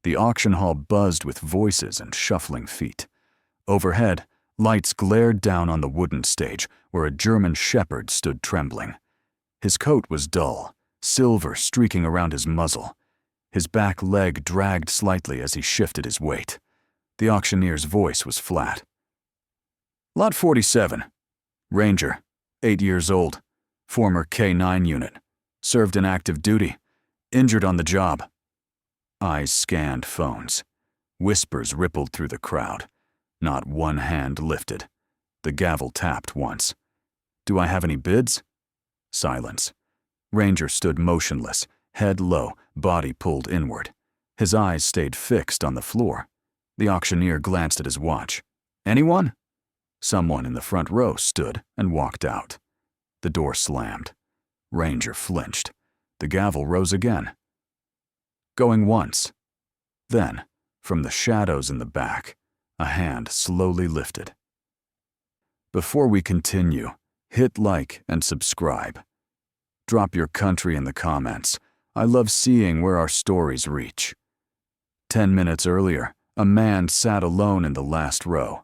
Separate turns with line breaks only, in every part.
The auction hall buzzed with voices and shuffling feet. Overhead, lights glared down on the wooden stage where a German shepherd stood trembling. His coat was dull, silver streaking around his muzzle. His back leg dragged slightly as he shifted his weight. The auctioneer's voice was flat. Lot 47. Ranger, 8 years old, former K-9 unit, served in active duty, injured on the job. Eyes scanned phones. Whispers rippled through the crowd. Not one hand lifted. The gavel tapped once. Do I have any bids? Silence. Ranger stood motionless, head low, body pulled inward. His eyes stayed fixed on the floor. The auctioneer glanced at his watch. Anyone? Someone in the front row stood and walked out. The door slammed. Ranger flinched. The gavel rose again. Going once. Then, from the shadows in the back, a hand slowly lifted. Before we continue, hit like and subscribe. Drop your country in the comments. I love seeing where our stories reach. 10 minutes earlier, a man sat alone in the last row.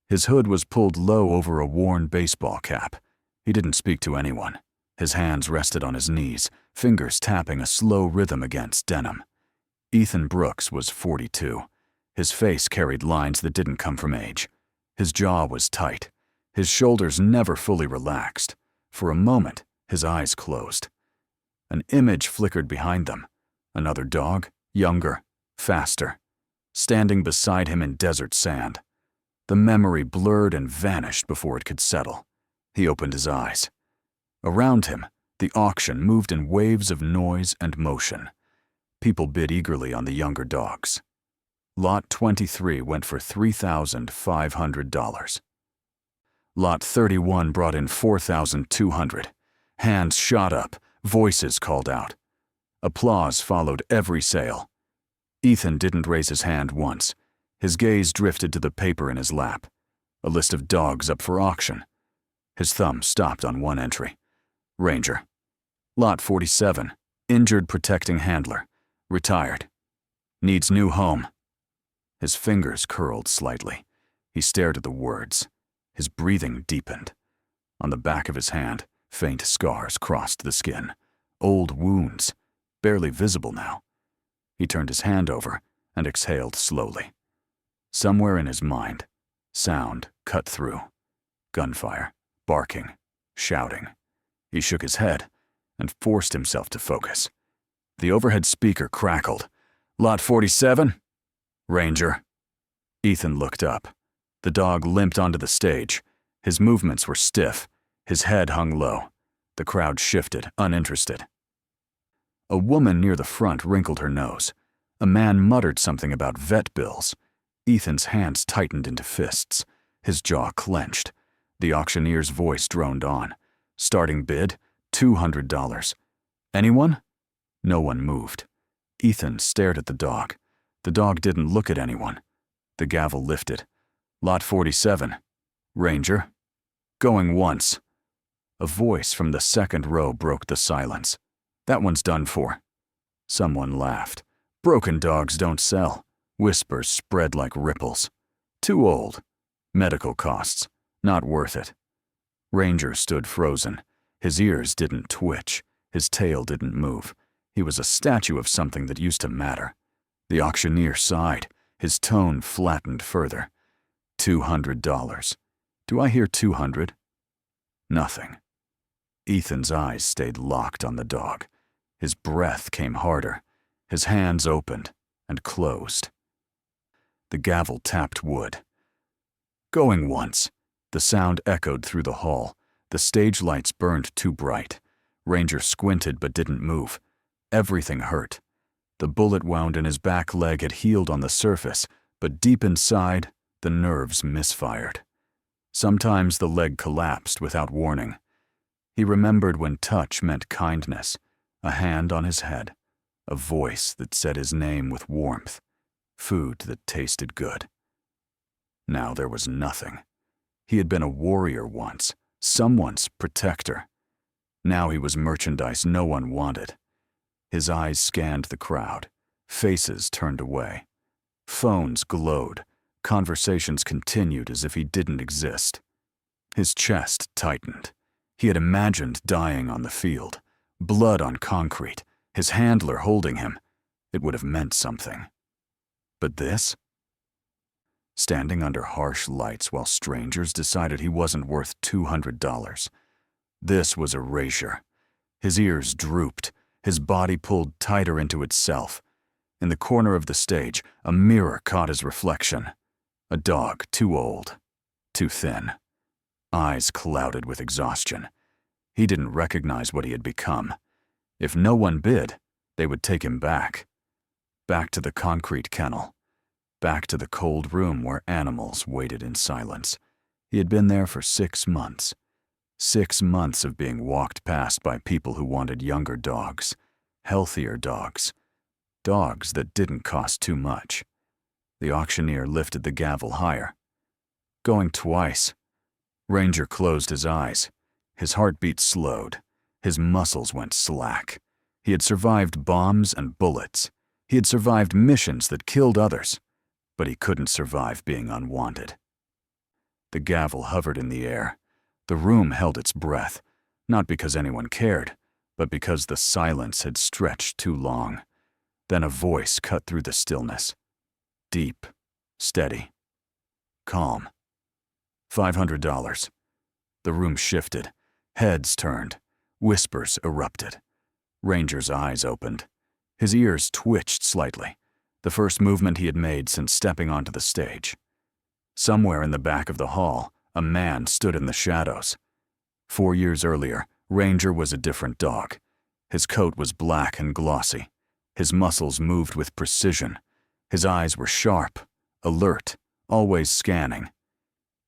His hood was pulled low over a worn baseball cap. He didn't speak to anyone. His hands rested on his knees, fingers tapping a slow rhythm against denim. Ethan Brooks was 42. His face carried lines that didn't come from age. His jaw was tight. His shoulders never fully relaxed. For a moment, his eyes closed. An image flickered behind them. Another dog, younger, faster, standing beside him in desert sand. The memory blurred and vanished before it could settle. He opened his eyes. Around him, the auction moved in waves of noise and motion. People bid eagerly on the younger dogs. Lot 23 went for $3,500. Lot 31 brought in $4,200. Hands shot up, voices called out. Applause followed every sale. Ethan didn't raise his hand once. His gaze drifted to the paper in his lap. A list of dogs up for auction. His thumb stopped on one entry. Ranger. Lot 47. Injured protecting handler. Retired. Needs new home. His fingers curled slightly. He stared at the words. His breathing deepened. On the back of his hand, faint scars crossed the skin. Old wounds, barely visible now. He turned his hand over and exhaled slowly. Somewhere in his mind, sound cut through. Gunfire, barking, shouting. He shook his head and forced himself to focus. The overhead speaker crackled. Lot 47? Ranger. Ethan looked up. The dog limped onto the stage. His movements were stiff. His head hung low. The crowd shifted, uninterested. A woman near the front wrinkled her nose. A man muttered something about vet bills. Ethan's hands tightened into fists. His jaw clenched. The auctioneer's voice droned on. Starting bid, $200. Anyone? No one moved. Ethan stared at the dog. The dog didn't look at anyone. The gavel lifted. Lot 47. Ranger. Going once. A voice from the second row broke the silence. That one's done for. Someone laughed. Broken dogs don't sell. Whispers spread like ripples. Too old. Medical costs. Not worth it. Ranger stood frozen. His ears didn't twitch. His tail didn't move. He was a statue of something that used to matter. The auctioneer sighed. His tone flattened further. $200. Do I hear 200? Nothing. Ethan's eyes stayed locked on the dog. His breath came harder. His hands opened and closed. The gavel tapped wood. Going once. The sound echoed through the hall. The stage lights burned too bright. Ranger squinted but didn't move. Everything hurt. The bullet wound in his back leg had healed on the surface, but deep inside, the nerves misfired. Sometimes the leg collapsed without warning. He remembered when touch meant kindness, a hand on his head, a voice that said his name with warmth, food that tasted good. Now there was nothing. He had been a warrior once, someone's protector. Now he was merchandise no one wanted. His eyes scanned the crowd. Faces turned away. Phones glowed. Conversations continued as if he didn't exist. His chest tightened. He had imagined dying on the field. Blood on concrete, his handler holding him. It would have meant something. But this? Standing under harsh lights while strangers decided he wasn't worth $200. This was erasure. His ears drooped, his body pulled tighter into itself. In the corner of the stage, a mirror caught his reflection. A dog too old, too thin. Eyes clouded with exhaustion. He didn't recognize what he had become. If no one bid, they would take him back. Back to the concrete kennel. Back to the cold room where animals waited in silence. He had been there for 6 months. 6 months of being walked past by people who wanted younger dogs, healthier dogs, dogs that didn't cost too much. The auctioneer lifted the gavel higher. Going twice. Ranger closed his eyes. His heartbeat slowed. His muscles went slack. He had survived bombs and bullets. He had survived missions that killed others. But he couldn't survive being unwanted. The gavel hovered in the air. The room held its breath, not because anyone cared, but because the silence had stretched too long. Then a voice cut through the stillness. Deep, steady, calm. $500. The room shifted. Heads turned. Whispers erupted. Ranger's eyes opened. His ears twitched slightly, the first movement he had made since stepping onto the stage. Somewhere in the back of the hall, a man stood in the shadows. 4 years earlier, Ranger was a different dog. His coat was black and glossy. His muscles moved with precision. His eyes were sharp, alert, always scanning.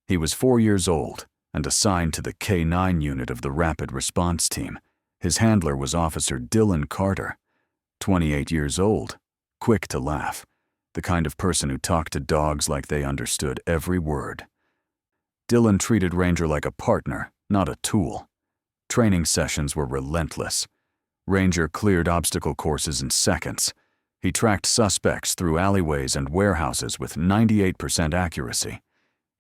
He was 4 years old and assigned to the K-9 unit of the Rapid Response Team. His handler was Officer Dylan Carter, 28 years old, quick to laugh, the kind of person who talked to dogs like they understood every word. Dylan treated Ranger like a partner, not a tool. Training sessions were relentless. Ranger cleared obstacle courses in seconds. He tracked suspects through alleyways and warehouses with 98% accuracy.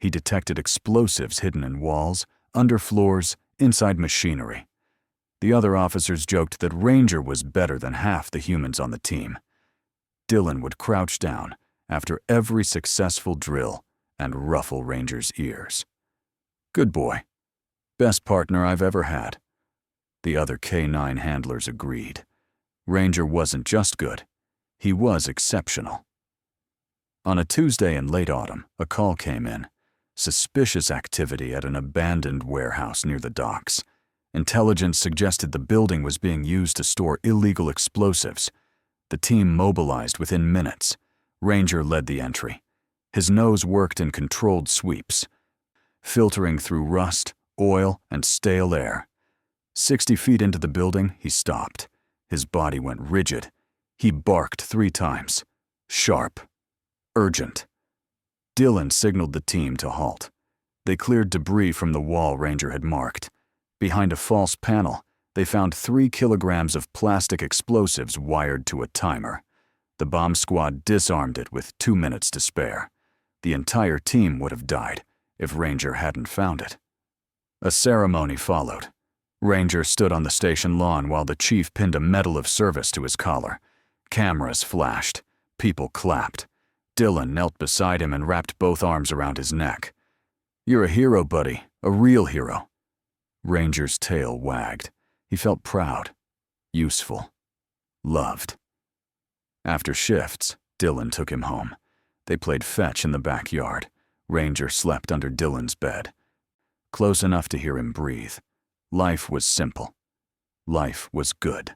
He detected explosives hidden in walls, under floors, inside machinery. The other officers joked that Ranger was better than half the humans on the team. Dylan would crouch down after every successful drill and ruffle Ranger's ears. Good boy. Best partner I've ever had. The other K-9 handlers agreed. Ranger wasn't just good. He was exceptional. On a Tuesday in late autumn, a call came in. Suspicious activity at an abandoned warehouse near the docks. Intelligence suggested the building was being used to store illegal explosives. The team mobilized within minutes. Ranger led the entry. His nose worked in controlled sweeps, filtering through rust, oil, and stale air. 60 feet into the building, he stopped. His body went rigid. He barked 3 times. Sharp. Urgent. Dylan signaled the team to halt. They cleared debris from the wall Ranger had marked. Behind a false panel, they found 3 kilograms of plastic explosives wired to a timer. The bomb squad disarmed it with 2 minutes to spare. The entire team would have died if Ranger hadn't found it. A ceremony followed. Ranger stood on the station lawn while the chief pinned a Medal of Service to his collar. Cameras flashed. People clapped. Dylan knelt beside him and wrapped both arms around his neck. "You're a hero, buddy. A real hero." Ranger's tail wagged. He felt proud, useful, loved. After shifts, Dylan took him home. They played fetch in the backyard. Ranger slept under Dylan's bed, close enough to hear him breathe. Life was simple. Life was good.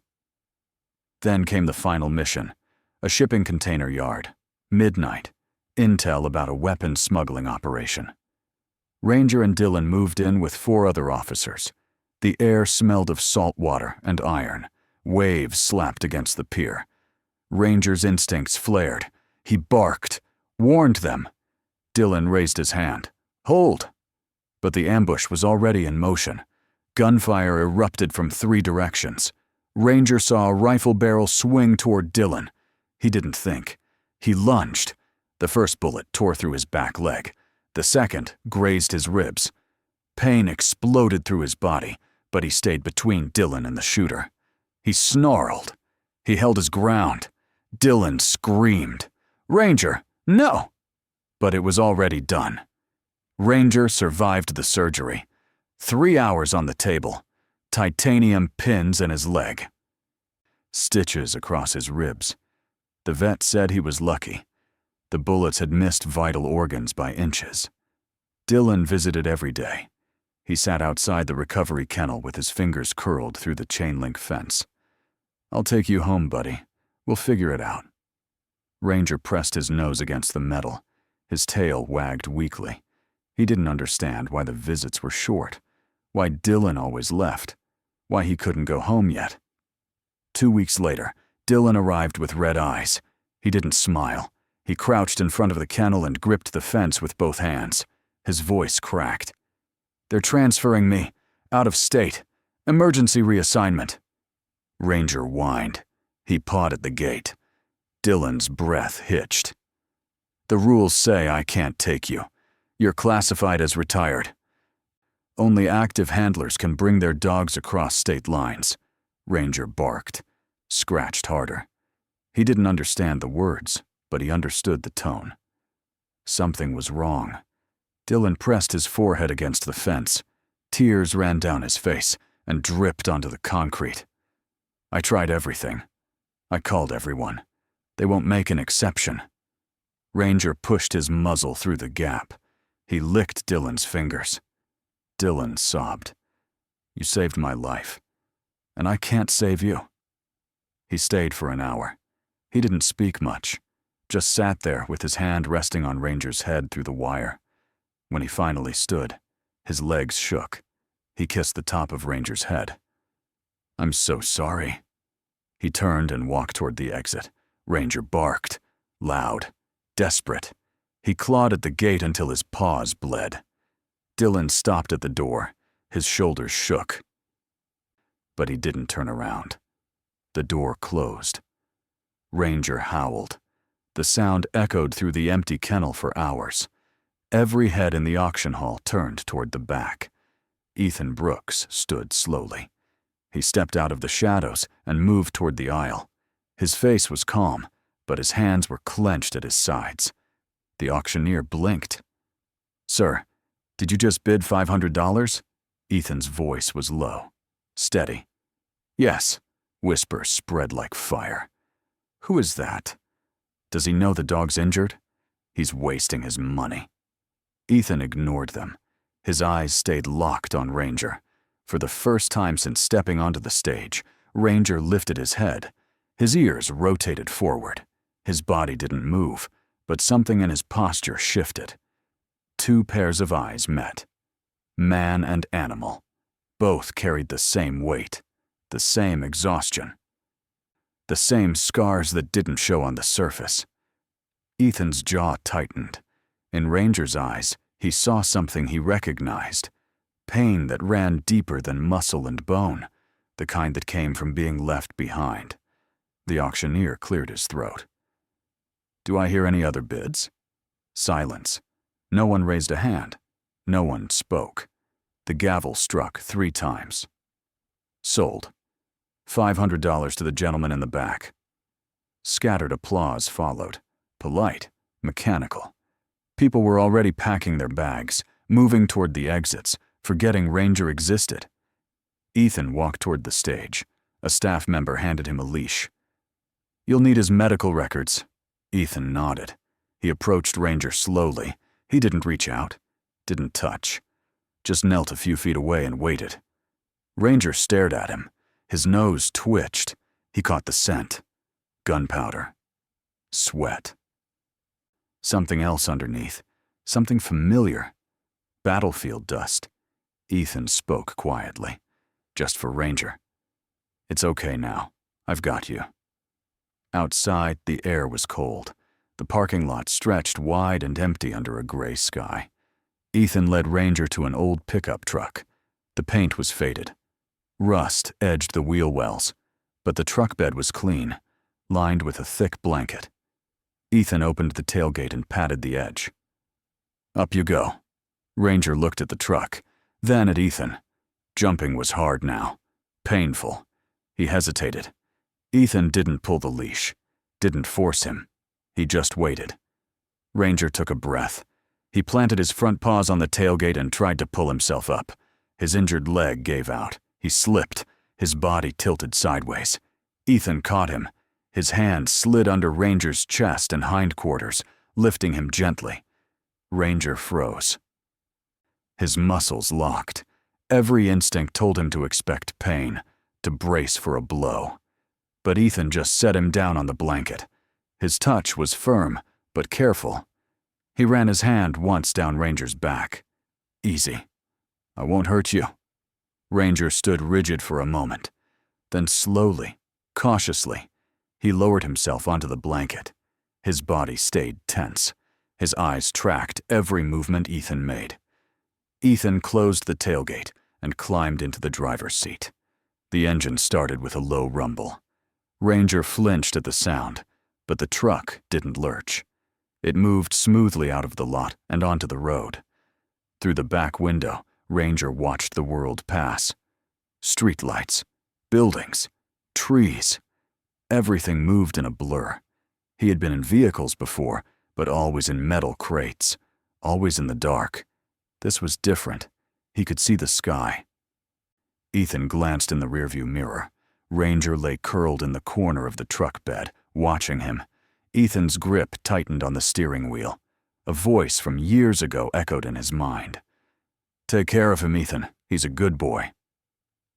Then came the final mission, a shipping container yard. Midnight. Intel about a weapons smuggling operation. Ranger and Dylan moved in with 4 other officers. The air smelled of salt water and iron. Waves slapped against the pier. Ranger's instincts flared. He barked, warned them. Dylan raised his hand. "Hold!" But the ambush was already in motion. Gunfire erupted from 3 directions. Ranger saw a rifle barrel swing toward Dylan. He didn't think. He lunged. The first bullet tore through his back leg. The second grazed his ribs. Pain exploded through his body, but he stayed between Dylan and the shooter. He snarled. He held his ground. Dylan screamed, "Ranger, no!" But it was already done. Ranger survived the surgery. 3 hours on the table. Titanium pins in his leg. Stitches across his ribs. The vet said he was lucky. The bullets had missed vital organs by inches. Dylan visited every day. He sat outside the recovery kennel with his fingers curled through the chain-link fence. "I'll take you home, buddy. We'll figure it out." Ranger pressed his nose against the metal. His tail wagged weakly. He didn't understand why the visits were short, why Dylan always left, why he couldn't go home yet. 2 weeks later, Dylan arrived with red eyes. He didn't smile. He crouched in front of the kennel and gripped the fence with both hands. His voice cracked. "They're transferring me. Out of state. Emergency reassignment." Ranger whined. He pawed at the gate. Dylan's breath hitched. "The rules say I can't take you. You're classified as retired. Only active handlers can bring their dogs across state lines." Ranger barked, scratched harder. He didn't understand the words, but he understood the tone. Something was wrong. Dylan pressed his forehead against the fence. Tears ran down his face and dripped onto the concrete. "I tried everything. I called everyone. They won't make an exception." Ranger pushed his muzzle through the gap. He licked Dylan's fingers. Dylan sobbed. "You saved my life, and I can't save you." He stayed for an hour. He didn't speak much, just sat there with his hand resting on Ranger's head through the wire. When he finally stood, his legs shook. He kissed the top of Ranger's head. "I'm so sorry." He turned and walked toward the exit. Ranger barked, loud, desperate. He clawed at the gate until his paws bled. Dylan stopped at the door. His shoulders shook. But he didn't turn around. The door closed. Ranger howled. The sound echoed through the empty kennel for hours. Every head in the auction hall turned toward the back. Ethan Brooks stood slowly. He stepped out of the shadows and moved toward the aisle. His face was calm, but his hands were clenched at his sides. The auctioneer blinked. "Sir, did you just bid $500? Ethan's voice was low, steady. "Yes." Whispers spread like fire. "Who is that? Does he know the dog's injured? He's wasting his money." Ethan ignored them. His eyes stayed locked on Ranger. For the first time since stepping onto the stage, Ranger lifted his head. His ears rotated forward. His body didn't move, but something in his posture shifted. 2 pairs of eyes met. Man and animal. Both carried the same weight, the same exhaustion, the same scars that didn't show on the surface. Ethan's jaw tightened. In Ranger's eyes, he saw something he recognized. Pain that ran deeper than muscle and bone, the kind that came from being left behind. The auctioneer cleared his throat. "Do I hear any other bids?" Silence. No one raised a hand. No one spoke. The gavel struck 3 times. "Sold. $500 to the gentleman in the back." Scattered applause followed. Polite, mechanical. People were already packing their bags, moving toward the exits, forgetting Ranger existed. Ethan walked toward the stage. A staff member handed him a leash. "You'll need his medical records." Ethan nodded. He approached Ranger slowly. He didn't reach out, didn't touch, just knelt a few feet away and waited. Ranger stared at him. His nose twitched. He caught the scent. Gunpowder. Sweat. Something else underneath. Something familiar. Battlefield dust. Ethan spoke quietly. Just for Ranger. "It's okay now. I've got you." Outside, the air was cold. The parking lot stretched wide and empty under a gray sky. Ethan led Ranger to an old pickup truck. The paint was faded. Rust edged the wheel wells, but the truck bed was clean. lined with a thick blanket. Ethan opened the tailgate and patted the edge. Up you go. Ranger looked at the truck, then at Ethan. Jumping was hard now. Painful. He hesitated. Ethan didn't pull the leash. Didn't force him. He just waited. Ranger took a breath. He planted his front paws on the tailgate and tried to pull himself up. His injured leg gave out. He slipped. His body tilted sideways. Ethan caught him. His hand slid under Ranger's chest and hindquarters, lifting him gently. Ranger froze. His muscles locked. Every instinct told him to expect pain, to brace for a blow. But Ethan just set him down on the blanket. His touch was firm, but careful. He ran his hand once down Ranger's back. Easy. I won't hurt you. Ranger stood rigid for a moment. Then slowly, cautiously, he lowered himself onto the blanket. His body stayed tense. His eyes tracked every movement Ethan made. Ethan closed the tailgate and climbed into the driver's seat. The engine started with a low rumble. Ranger flinched at the sound, but the truck didn't lurch. It moved smoothly out of the lot and onto the road. Through the back window, Ranger watched the world pass. Streetlights, buildings, trees. Everything moved in a blur. He had been in vehicles before, but always in metal crates, always in the dark. This was different. He could see the sky. Ethan glanced in the rearview mirror. Ranger lay curled in the corner of the truck bed, watching him. Ethan's grip tightened on the steering wheel. A voice from years ago echoed in his mind. Take care of him, Ethan. He's a good boy.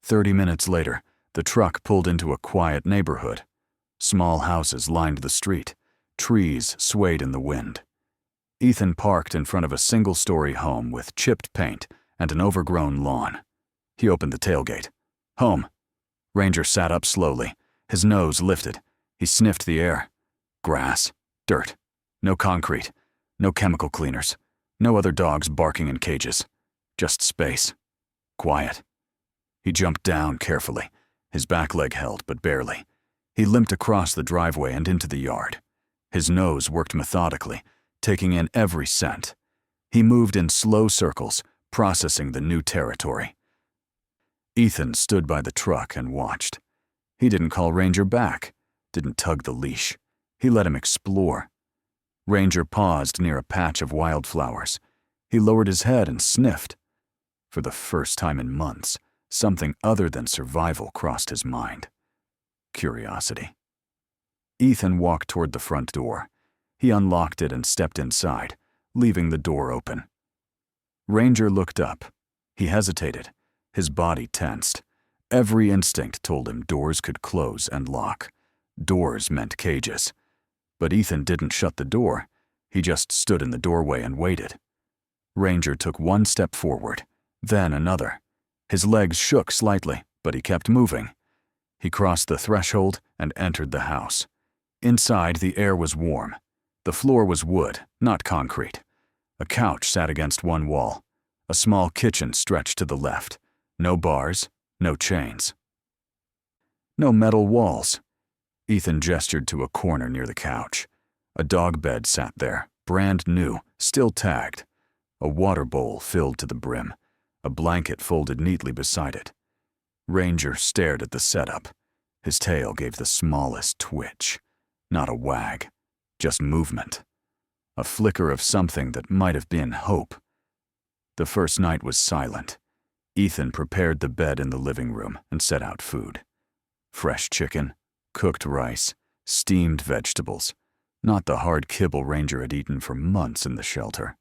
30 minutes later, the truck pulled into a quiet neighborhood. Small houses lined the street. Trees swayed in the wind. Ethan parked in front of a single-story home with chipped paint and an overgrown lawn. He opened the tailgate. Home. Ranger sat up slowly. His nose lifted. He sniffed the air. Grass. Dirt. No concrete. No chemical cleaners. No other dogs barking in cages. Just space. Quiet. He jumped down carefully. His back leg held, but barely. He limped across the driveway and into the yard. His nose worked methodically, taking in every scent. He moved in slow circles, processing the new territory. Ethan stood by the truck and watched. He didn't call Ranger back, didn't tug the leash. He let him explore. Ranger paused near a patch of wildflowers. He lowered his head and sniffed. For the first time in months, something other than survival crossed his mind. Curiosity. Ethan walked toward the front door. He unlocked it and stepped inside, leaving the door open. Ranger looked up. He hesitated. His body tensed. Every instinct told him doors could close and lock. Doors meant cages. But Ethan didn't shut the door. He just stood in the doorway and waited. Ranger took one step forward, then another. His legs shook slightly, but he kept moving. He crossed the threshold and entered the house. Inside, the air was warm. The floor was wood, not concrete. A couch sat against one wall. A small kitchen stretched to the left. No bars, no chains. No metal walls. Ethan gestured to a corner near the couch. A dog bed sat there, brand new, still tagged. A water bowl filled to the brim. A blanket folded neatly beside it. Ranger stared at the setup. His tail gave the smallest twitch. Not a wag, just movement. A flicker of something that might have been hope. The first night was silent. Ethan prepared the bed in the living room and set out food. Fresh chicken, cooked rice, steamed vegetables. Not the hard kibble Ranger had eaten for months in the shelter.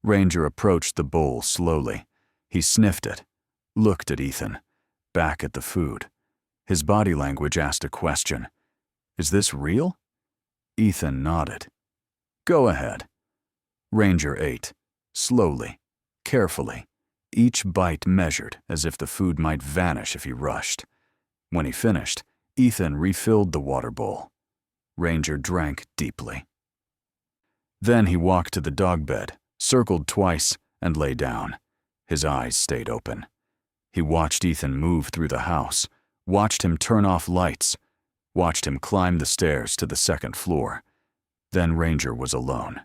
Ranger approached the bowl slowly. He sniffed it, looked at Ethan, back at the food. His body language asked a question. Is this real? Ethan nodded. Go ahead. Ranger ate, slowly, carefully, each bite measured as if the food might vanish if he rushed. When he finished, Ethan refilled the water bowl. Ranger drank deeply. Then he walked to the dog bed, circled twice, and lay down. His eyes stayed open. He watched Ethan move through the house, watched him turn off lights, watched him climb the stairs to the second floor. Then Ranger was alone.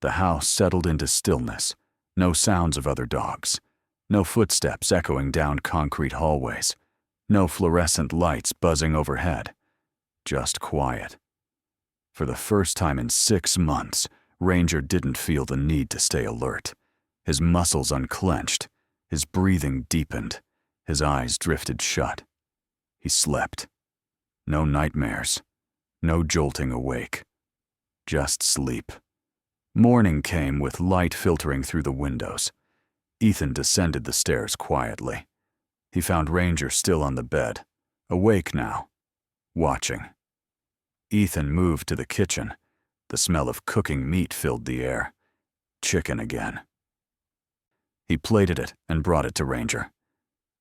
The house settled into stillness, no sounds of other dogs, no footsteps echoing down concrete hallways, no fluorescent lights buzzing overhead, just quiet. For the first time in 6 months, Ranger didn't feel the need to stay alert. His muscles unclenched, his breathing deepened, his eyes drifted shut. He slept. No nightmares, no jolting awake, just sleep. Morning came with light filtering through the windows. Ethan descended the stairs quietly. He found Ranger still on the bed, awake now, watching. Ethan moved to the kitchen. The smell of cooking meat filled the air. Chicken again. He plated it and brought it to Ranger.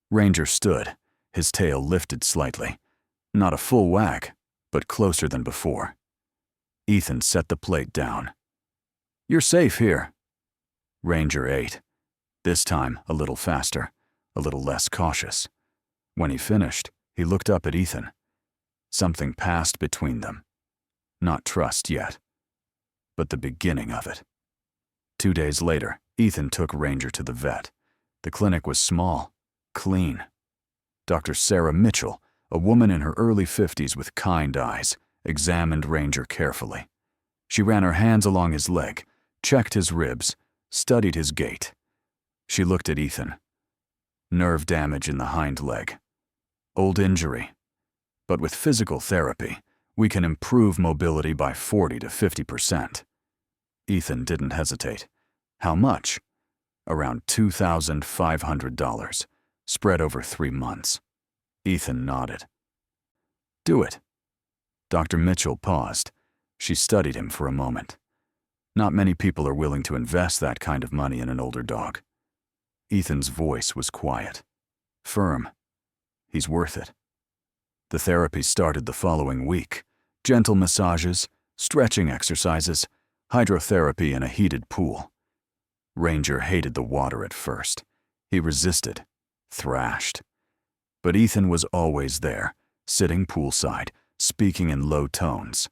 Ranger stood, his tail lifted slightly. Not a full wag, but closer than before. Ethan set the plate down. "You're safe here." Ranger ate, this time a little faster, a little less cautious. When he finished, he looked up at Ethan. Something passed between them. Not trust yet, but the beginning of it. 2 days later, Ethan took Ranger to the vet. The clinic was small, clean. Dr. Sarah Mitchell, a woman in her early 50s with kind eyes, examined Ranger carefully. She ran her hands along his leg, checked his ribs, studied his gait. She looked at Ethan. Nerve damage in the hind leg. Old injury. But with physical therapy, we can improve mobility by 40 to 50%. Ethan didn't hesitate. How much? Around $2,500, spread over 3 months. Ethan nodded. "Do it." Dr. Mitchell paused. She studied him for a moment. Not many people are willing to invest that kind of money in an older dog. Ethan's voice was quiet, firm. He's worth it. The therapy started the following week. Gentle massages, stretching exercises, hydrotherapy in a heated pool. Ranger hated the water at first. He resisted, thrashed. But Ethan was always there, sitting poolside, speaking in low tones.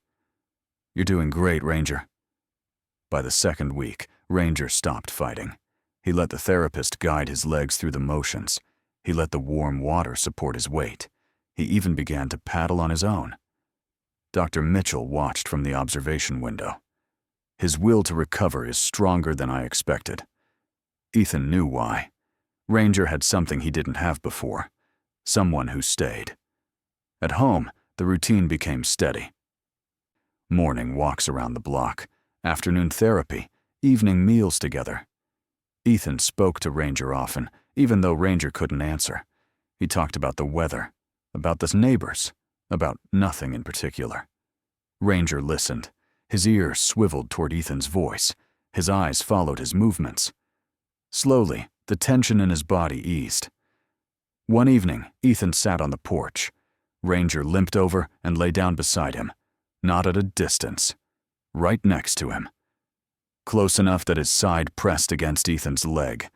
"You're doing great, Ranger." By the second week, Ranger stopped fighting. He let the therapist guide his legs through the motions. He let the warm water support his weight. He even began to paddle on his own. Dr. Mitchell watched from the observation window. His will to recover is stronger than I expected. Ethan knew why. Ranger had something he didn't have before. Someone who stayed. At home, the routine became steady. Morning walks around the block, afternoon therapy, evening meals together. Ethan spoke to Ranger often, even though Ranger couldn't answer. He talked about the weather, about the neighbors, about nothing in particular. Ranger listened. His ears swiveled toward Ethan's voice. His eyes followed his movements. Slowly, the tension in his body eased. One evening, Ethan sat on the porch. Ranger limped over and lay down beside him, not at a distance, right next to him. Close enough that his side pressed against Ethan's leg.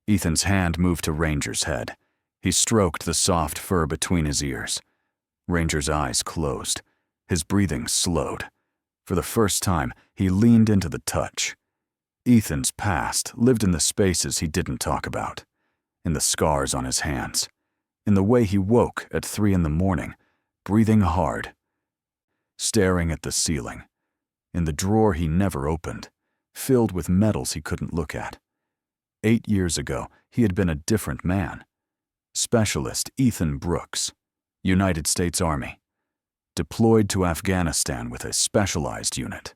Ethan's hand moved to Ranger's head. He stroked the soft fur between his ears. Ranger's eyes closed. His breathing slowed. For the first time, he leaned into the touch. Ethan's past lived in the spaces he didn't talk about, in the scars on his hands, in the way he woke at 3 a.m, breathing hard, staring at the ceiling, in the drawer he never opened, filled with medals he couldn't look at. 8 years ago, he had been a different man. Specialist Ethan Brooks, United States Army, deployed to Afghanistan with a specialized unit.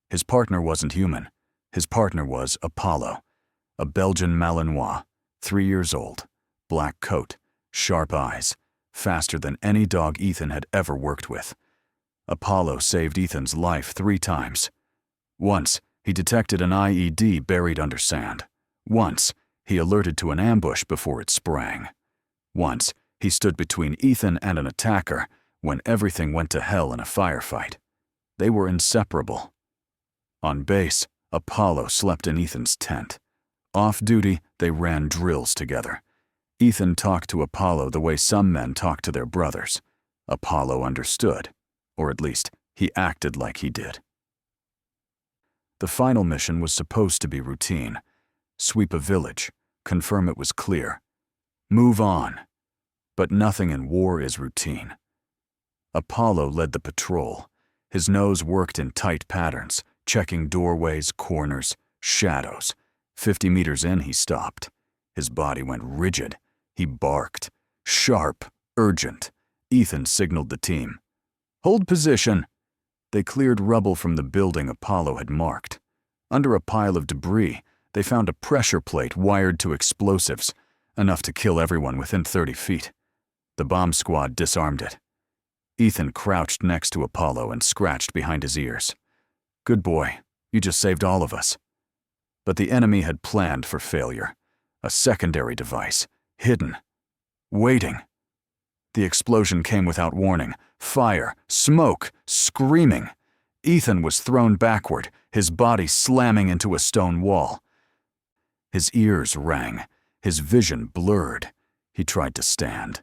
His partner wasn't human. His partner was Apollo, a Belgian Malinois, 3 years old, black coat, sharp eyes, faster than any dog Ethan had ever worked with. Apollo saved Ethan's life 3 times. Once, he detected an IED buried under sand. Once, he alerted to an ambush before it sprang. Once, he stood between Ethan and an attacker when everything went to hell in a firefight. They were inseparable. On base, Apollo slept in Ethan's tent. Off-duty, they ran drills together. Ethan talked to Apollo the way some men talk to their brothers. Apollo understood, or at least he acted like he did. The final mission was supposed to be routine. Sweep a village, confirm it was clear. Move on. But nothing in war is routine. Apollo led the patrol. His nose worked in tight patterns, checking doorways, corners, shadows. 50 meters in, he stopped. His body went rigid. He barked. Sharp, urgent. Ethan signaled the team. "Hold position." They cleared rubble from the building Apollo had marked. Under a pile of debris, they found a pressure plate wired to explosives, enough to kill everyone within 30 feet. The bomb squad disarmed it. Ethan crouched next to Apollo and scratched behind his ears. "Good boy, you just saved all of us." But the enemy had planned for failure. A secondary device, hidden, waiting. The explosion came without warning. Fire, smoke, screaming. Ethan was thrown backward, his body slamming into a stone wall. His ears rang, his vision blurred. He tried to stand.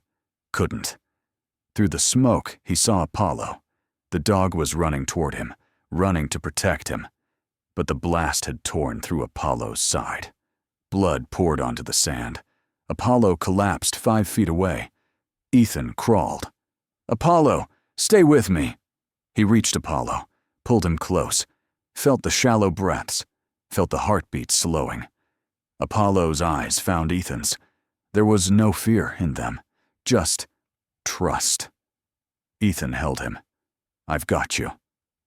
Couldn't. Through the smoke, he saw Apollo. The dog was running toward him, running to protect him. But the blast had torn through Apollo's side. Blood poured onto the sand. Apollo collapsed 5 feet away. Ethan crawled. "Apollo, stay with me." He reached Apollo, pulled him close, felt the shallow breaths, felt the heartbeat slowing. Apollo's eyes found Ethan's. There was no fear in them, just trust. Ethan held him. "I've got you.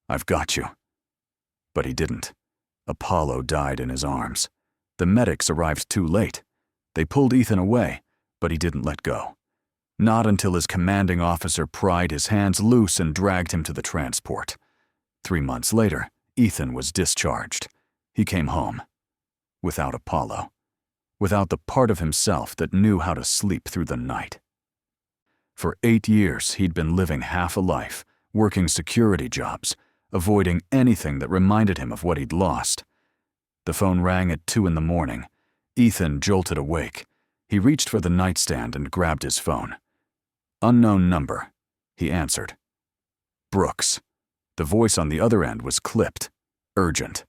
I've got you." But he didn't. Apollo died in his arms. The medics arrived too late. They pulled Ethan away, but he didn't let go. Not until his commanding officer pried his hands loose and dragged him to the transport. 3 months later, Ethan was discharged. He came home. Without Apollo. Without the part of himself that knew how to sleep through the night. For 8 years, he'd been living half a life, working security jobs, avoiding anything that reminded him of what he'd lost. The phone rang at 2 in the morning. Ethan jolted awake. He reached for the nightstand and grabbed his phone. "Unknown number," he answered. Brooks. The voice on the other end was clipped, urgent.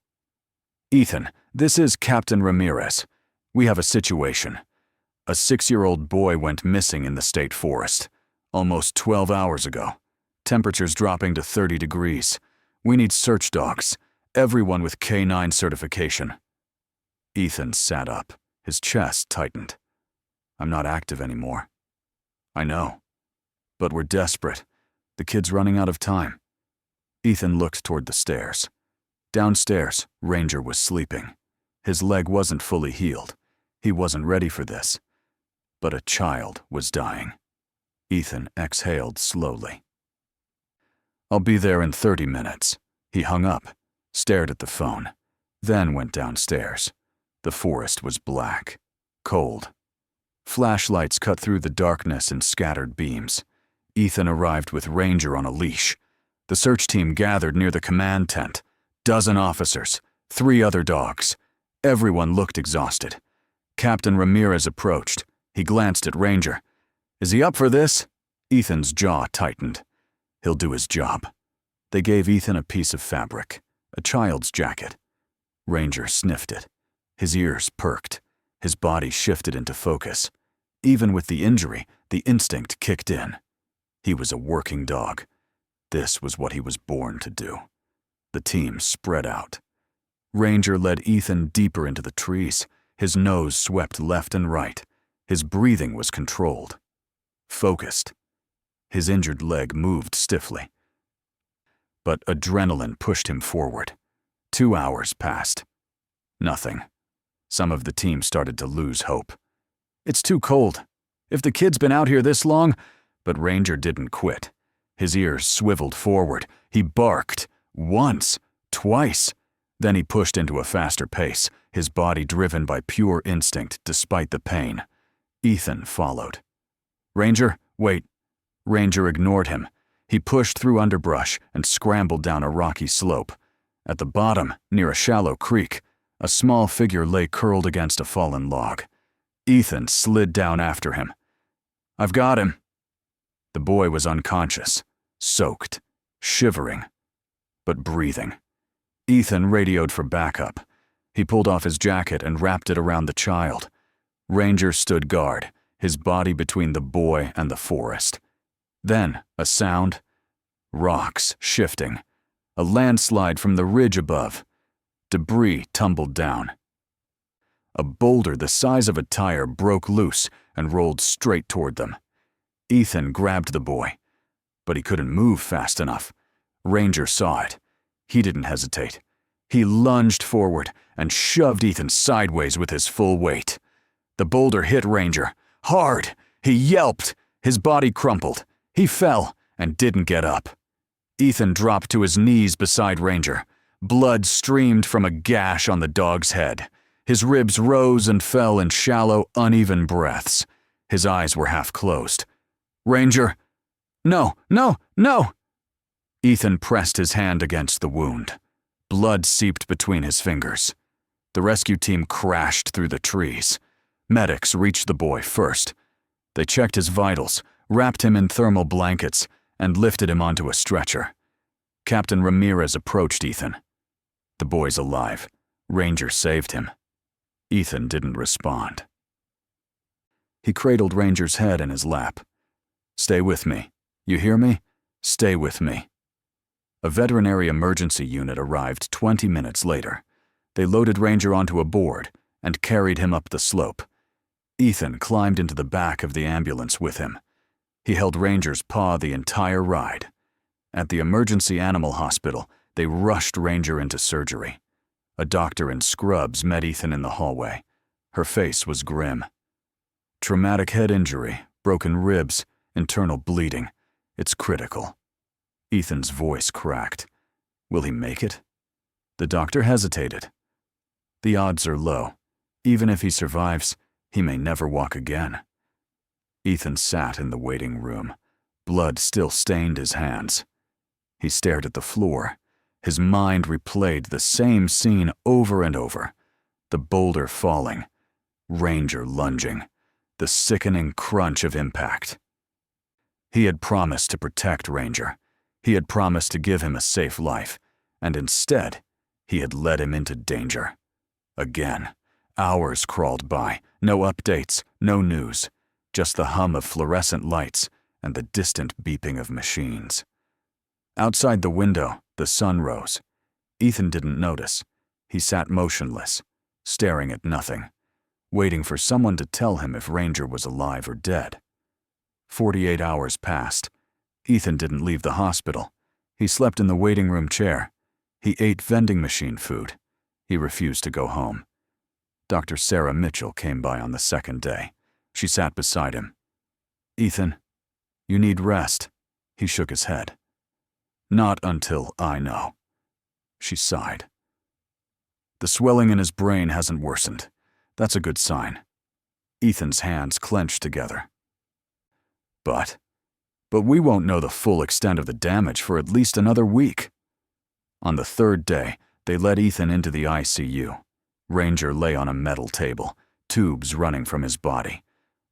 "Ethan, this is Captain Ramirez. We have a situation. A 6-year-old boy went missing in the state forest, almost 12 hours ago. Temperatures dropping to 30 degrees. We need search dogs, everyone with K9 certification." Ethan sat up, his chest tightened. "I'm not active anymore." "I know. But we're desperate. The kid's running out of time." Ethan looked toward the stairs. Downstairs, Ranger was sleeping. His leg wasn't fully healed. He wasn't ready for this. But a child was dying. Ethan exhaled slowly. "I'll be there in 30 minutes. He hung up, stared at the phone, then went downstairs. The forest was black, cold. Flashlights cut through the darkness in scattered beams. Ethan arrived with Ranger on a leash. The search team gathered near the command tent. 12 officers, 3 other dogs. Everyone looked exhausted. Captain Ramirez approached. He glanced at Ranger. "Is he up for this?" Ethan's jaw tightened. "He'll do his job." They gave Ethan a piece of fabric, a child's jacket. Ranger sniffed it. His ears perked. His body shifted into focus. Even with the injury, the instinct kicked in. He was a working dog. This was what he was born to do. The team spread out. Ranger led Ethan deeper into the trees. His nose swept left and right. His breathing was controlled. Focused. His injured leg moved stiffly. But adrenaline pushed him forward. 2 hours passed. Nothing. Some of the team started to lose hope. "It's too cold. If the kid's been out here this long..." But Ranger didn't quit. His ears swiveled forward. He barked. Once. Twice. Then he pushed into a faster pace, his body driven by pure instinct despite the pain. Ethan followed. "Ranger, wait." Ranger ignored him. He pushed through underbrush and scrambled down a rocky slope. At the bottom, near a shallow creek, a small figure lay curled against a fallen log. Ethan slid down after him. "I've got him." The boy was unconscious, soaked, shivering, but breathing. Ethan radioed for backup. He pulled off his jacket and wrapped it around the child. Ranger stood guard, his body between the boy and the forest. Then, a sound. Rocks shifting. A landslide from the ridge above. Debris tumbled down. A boulder the size of a tire broke loose and rolled straight toward them. Ethan grabbed the boy, but he couldn't move fast enough. Ranger saw it. He didn't hesitate. He lunged forward and shoved Ethan sideways with his full weight. The boulder hit Ranger. Hard. He yelped. His body crumpled. He fell and didn't get up. Ethan dropped to his knees beside Ranger. Blood streamed from a gash on the dog's head. His ribs rose and fell in shallow, uneven breaths. His eyes were half closed. Ranger! No, no, no! Ethan pressed his hand against the wound. Blood seeped between his fingers. The rescue team crashed through the trees. Medics reached the boy first. They checked his vitals, wrapped him in thermal blankets, and lifted him onto a stretcher. Captain Ramirez approached Ethan. The boy's alive. Ranger saved him. Ethan didn't respond. He cradled Ranger's head in his lap. Stay with me. You hear me? Stay with me. A veterinary emergency unit arrived 20 minutes later. They loaded Ranger onto a board and carried him up the slope. Ethan climbed into the back of the ambulance with him. He held Ranger's paw the entire ride. At the emergency animal hospital, they rushed Ranger into surgery. A doctor in scrubs met Ethan in the hallway. Her face was grim. Traumatic head injury, broken ribs, internal bleeding. It's critical. Ethan's voice cracked. Will he make it? The doctor hesitated. The odds are low. Even if he survives, he may never walk again. Ethan sat in the waiting room. Blood still stained his hands. He stared at the floor. His mind replayed the same scene over and over. The boulder falling. Ranger lunging. The sickening crunch of impact. He had promised to protect Ranger. He had promised to give him a safe life. And instead, he had led him into danger. Again. Hours crawled by. No updates, no news. Just the hum of fluorescent lights and the distant beeping of machines. Outside the window, the sun rose. Ethan didn't notice. He sat motionless, staring at nothing, waiting for someone to tell him if Ranger was alive or dead. 48 hours passed. Ethan didn't leave the hospital. He slept in the waiting room chair. He ate vending machine food. He refused to go home. Dr. Sarah Mitchell came by on the second day. She sat beside him. Ethan, you need rest. He shook his head. Not until I know. She sighed. The swelling in his brain hasn't worsened. That's a good sign. Ethan's hands clenched together. But we won't know the full extent of the damage for at least another week. On the third day, they led Ethan into the ICU. Ranger lay on a metal table, tubes running from his body.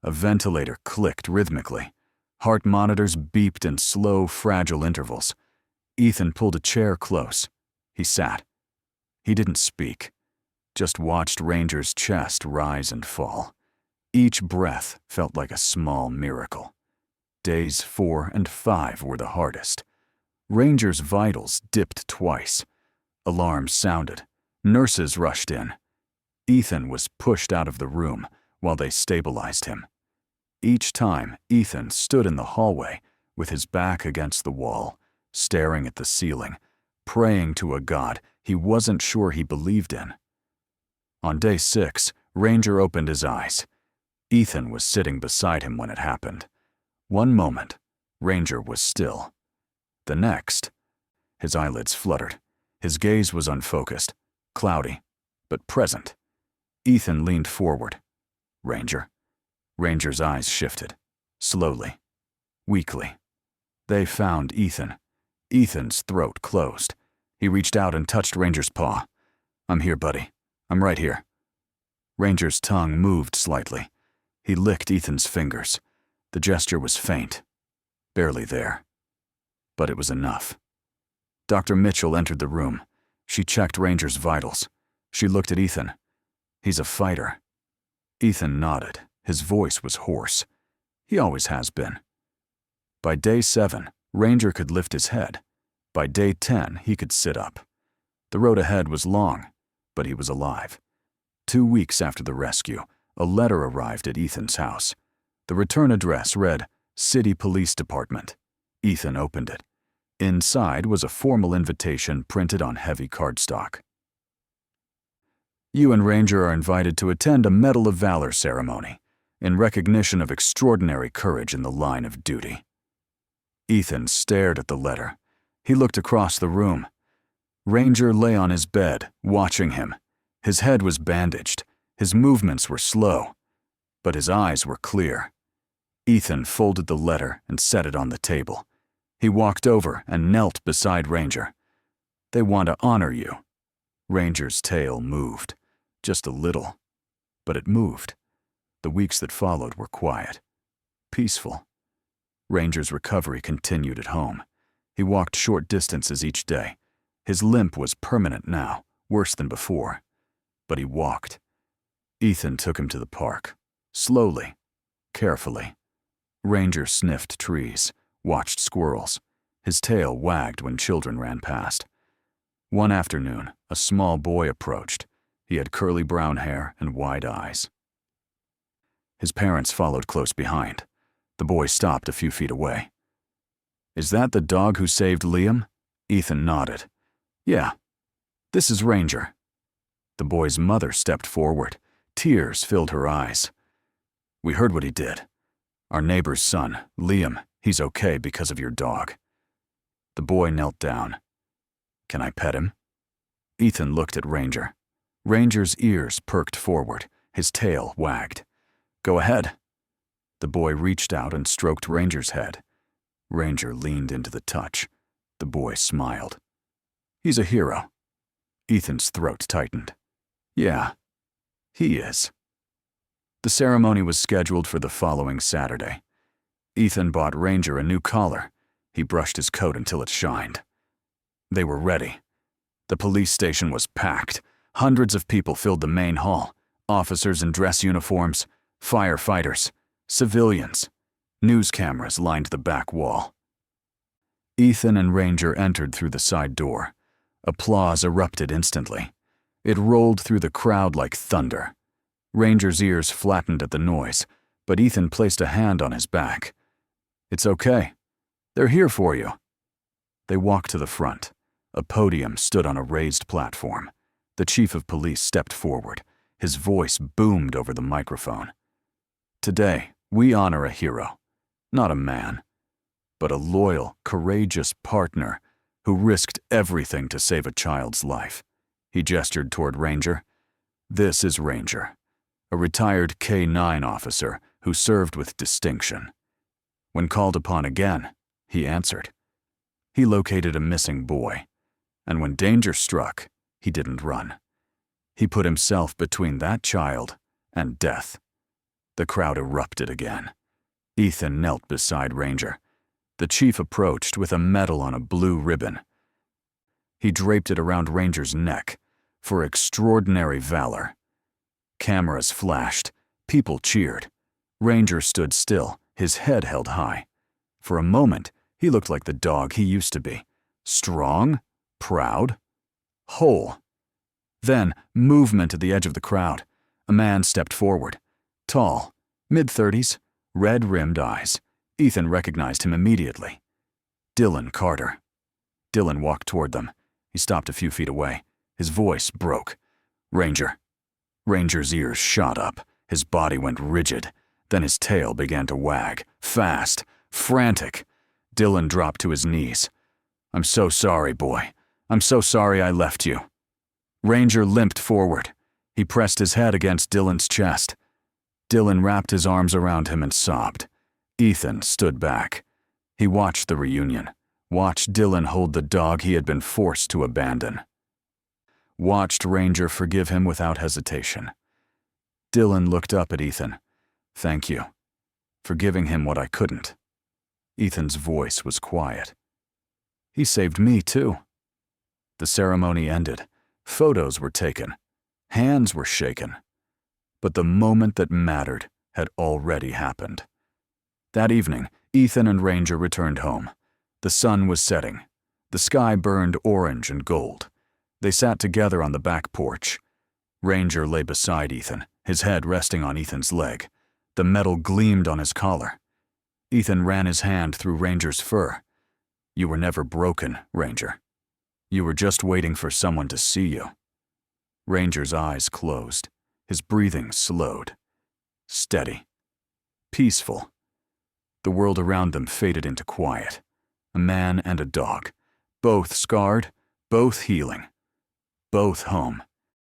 A ventilator clicked rhythmically. Heart monitors beeped in slow, fragile intervals. Ethan pulled a chair close. He sat. He didn't speak, just watched Ranger's chest rise and fall. Each breath felt like a small miracle. Days 4 and 5 were the hardest. Ranger's vitals dipped twice. Alarms sounded. Nurses rushed in. Ethan was pushed out of the room while they stabilized him. Each time, Ethan stood in the hallway with his back against the wall, staring at the ceiling, praying to a God he wasn't sure he believed in. On day 6, Ranger opened his eyes. Ethan was sitting beside him when it happened. One moment, Ranger was still. The next, his eyelids fluttered. His gaze was unfocused, cloudy, but present. Ethan leaned forward. Ranger. Ranger's eyes shifted, slowly, weakly. They found Ethan. Ethan's throat closed. He reached out and touched Ranger's paw. I'm here, buddy. I'm right here. Ranger's tongue moved slightly. He licked Ethan's fingers. The gesture was faint, barely there. But it was enough. Dr. Mitchell entered the room. She checked Ranger's vitals. She looked at Ethan. He's a fighter. Ethan nodded. His voice was hoarse. He always has been. By day 7, Ranger could lift his head. By day 10, he could sit up. The road ahead was long, but he was alive. 2 weeks after the rescue, a letter arrived at Ethan's house. The return address read, City Police Department. Ethan opened it. Inside was a formal invitation printed on heavy cardstock. You and Ranger are invited to attend a Medal of Valor ceremony in recognition of extraordinary courage in the line of duty. Ethan stared at the letter. He looked across the room. Ranger lay on his bed, watching him. His head was bandaged. His movements were slow, but his eyes were clear. Ethan folded the letter and set it on the table. He walked over and knelt beside Ranger. They want to honor you. Ranger's tail moved, just a little, but it moved. The weeks that followed were quiet, peaceful. Ranger's recovery continued at home. He walked short distances each day. His limp was permanent now, worse than before. But he walked. Ethan took him to the park, slowly, carefully. Ranger sniffed trees, watched squirrels. His tail wagged when children ran past. One afternoon, a small boy approached. He had curly brown hair and wide eyes. His parents followed close behind. The boy stopped a few feet away. Is that the dog who saved Liam? Ethan nodded. Yeah, this is Ranger. The boy's mother stepped forward. Tears filled her eyes. We heard what he did. Our neighbor's son, Liam, he's okay because of your dog. The boy knelt down. Can I pet him? Ethan looked at Ranger. Ranger's ears perked forward. His tail wagged. Go ahead. The boy reached out and stroked Ranger's head. Ranger leaned into the touch. The boy smiled. He's a hero. Ethan's throat tightened. Yeah, he is. The ceremony was scheduled for the following Saturday. Ethan bought Ranger a new collar. He brushed his coat until it shined. They were ready. The police station was packed. Hundreds of people filled the main hall. Officers in dress uniforms, firefighters, civilians. News cameras lined the back wall. Ethan and Ranger entered through the side door. Applause erupted instantly. It rolled through the crowd like thunder. Ranger's ears flattened at the noise, but Ethan placed a hand on his back. It's okay. They're here for you. They walked to the front. A podium stood on a raised platform. The chief of police stepped forward. His voice boomed over the microphone. Today, we honor a hero. Not a man, but a loyal, courageous partner who risked everything to save a child's life. He gestured toward Ranger. This is Ranger, a retired K-9 officer who served with distinction. When called upon again, he answered. He located a missing boy, and when danger struck, he didn't run. He put himself between that child and death. The crowd erupted again. Ethan knelt beside Ranger. The chief approached with a medal on a blue ribbon. He draped it around Ranger's neck for extraordinary valor. Cameras flashed. People cheered. Ranger stood still, his head held high. For a moment, he looked like the dog he used to be. Strong, proud, whole. Then, movement at the edge of the crowd. A man stepped forward. Tall, mid-30s, red-rimmed eyes. Ethan recognized him immediately. Dylan Carter. Dylan walked toward them. He stopped a few feet away. His voice broke. Ranger. Ranger's ears shot up. His body went rigid. Then his tail began to wag. Fast. Frantic. Dylan dropped to his knees. I'm so sorry, boy. I'm so sorry I left you. Ranger limped forward. He pressed his head against Dylan's chest. Dylan wrapped his arms around him and sobbed. Ethan stood back. He watched the reunion. Watched Dylan hold the dog he had been forced to abandon. Watched Ranger forgive him without hesitation. Dylan looked up at Ethan. Thank you for giving him what I couldn't. Ethan's voice was quiet. He saved me, too. The ceremony ended. Photos were taken. Hands were shaken. But the moment that mattered had already happened. That evening, Ethan and Ranger returned home. The sun was setting. The sky burned orange and gold. They sat together on the back porch. Ranger lay beside Ethan, his head resting on Ethan's leg. The metal gleamed on his collar. Ethan ran his hand through Ranger's fur. You were never broken, Ranger. You were just waiting for someone to see you. Ranger's eyes closed. His breathing slowed. Steady. Peaceful. The world around them faded into quiet. A man and a dog. Both scarred, both healing. Both home.